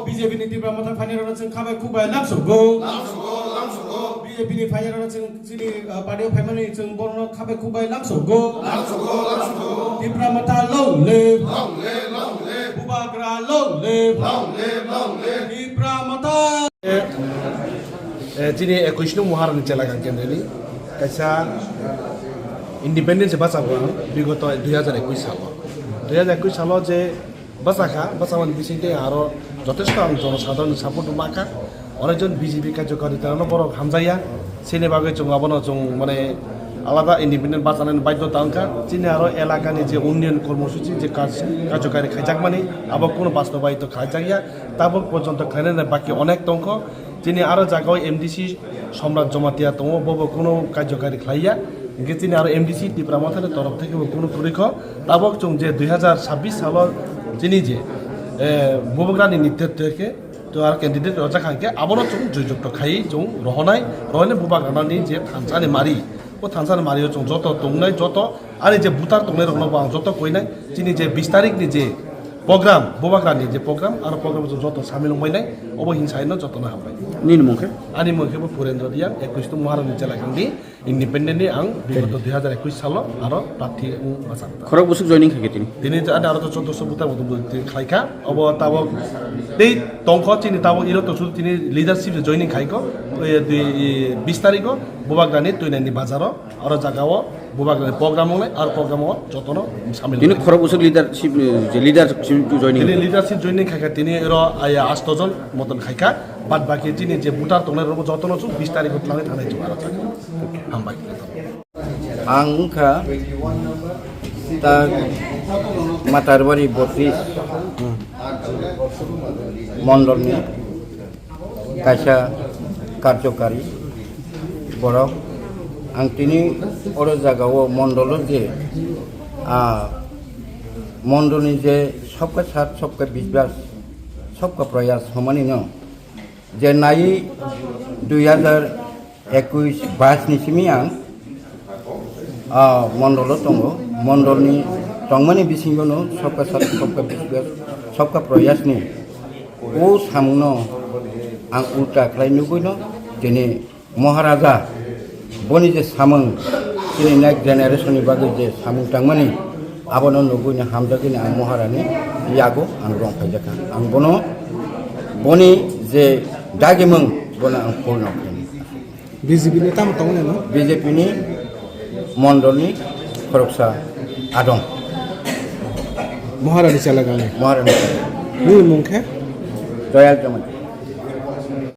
BJP ni Tipra Mata Phainera Cheng Khabai Kubai Lamsogo BJP ni Phainera Cheng Sini Padio Phaimani Cheng Borno Khabai Kubai Lamsogo Tipra Mata long live Bubagra long live Tipra Mata Jini 21 nung muharan celakan kendali kaisa independence basago bigoto 2021 সাল যে বাসামান বিষয়টি আরো যথেষ্ট জনসাধারণ support মাখা অনেকজন BJP কার্যকারিতা বড় হামজাইয়া সেনে বাগে চং আবনো চং মানে আলাদা ইন্ডিপেন্ডেন্ট বাঁচানোর বাধ্যতা অঙ্কা চিনে আরো এলাকানি যে উন্নয়ন কর্মসূচি যে কার্যকারী খাইজাক মানে আবার কোনো বাস্তবায়িত খাইজাগিয়া তাবক পর্যন্ত খাইনের বাকি অনেক তঙ্ক যিনি আরো জায়গায় এমডিসি সম্রাট জমাতিয়া দङ বব কোনো কার্যকারী খাইয়া তিনি আর এমডিসি ত্রিপুরা মাথার তরফ থেকে কোনো পরীক্ষ তাবক চং যে 2026 সালের যিনি যে বুবগ্রানি নেতৃত্বকে তো আর ক্যান্ডিডেট রজা খানকে আবারও চং জয়যুক্ত খাই চং রহনায় বুবাগ্রানি যে থানসানি মারি ও থানসানি মারিও চং যত দংনাই যত আর যে বুতার দংনাই রহনাবো আं যত কইনাই তিনি যে 20 তারিখনি যে program bubagrani je program আর program যত সামিল হইনাই অব হিংসাইনো যতনা হাবাই নিন মুখে আনি মুখে পুরেন্দ্র দিয়া 21 নং মহারানী জেলাখান্দি ইন্ডিপেন্ডেন্টলি আং বিগত 2021 সাল আর প্রার্থী আসাম খরক বসুক জয়নিং থাকে তিনি আরো 1400 বুতার মতো খাইকা অব তাবক দেই তংখ চিনি তাবক ইরত শুধু তিনি লিডারশিপ জয়নিং খাইকো 20 তারিখ বুবাগ্রানি তুইনানি বাজার আর জায়গাও বুবাগ্রানি প্রোগ্রাম হলে আর প্রোগ্রাম যতন সামিল তিনি খরক বসুক লিডারশিপ জয়নিং তিনি লিডারশিপ জয়নিং খাইকা তিনি এর 8 জন মতন খাইকা বাদ বাকি তিনি যে বুটার তংনের যতন 20 তারিখ লাঙে থানায় জমা আছে হামবাই आंखा ता मातारबारी 32 मंडलनि कायसा कार्यकारी बरक आं तिनि अर जागाव मंडल जे मंडलनि जे सबका साथ सबका विश्वास सबका प्रयास हमानी न जे नाई 2021 22 सिमी आं मंडल दङ मंडलनि तंमानि बिसिङावनो सबका साथ सबका विश्वास सबका प्रयासनि ओ सामुनो आं उल्टा खालायनुगैनो दिनै महाराजा बनि जे सामों दिनै नेक्स्ट जेनेरेशननि बागै जे सामुं तांमानि आबनो नुगैनो हामजागैनो आं महारानि यागो आं रंफायजाखा आं बनो बनि जे दागिमों बनो आं पूर्ण BJP ni tam tong no BJP ni मंडलनि खरकसा आदं महारानी चलागानी महारानी नि मुखे दयाल जमाती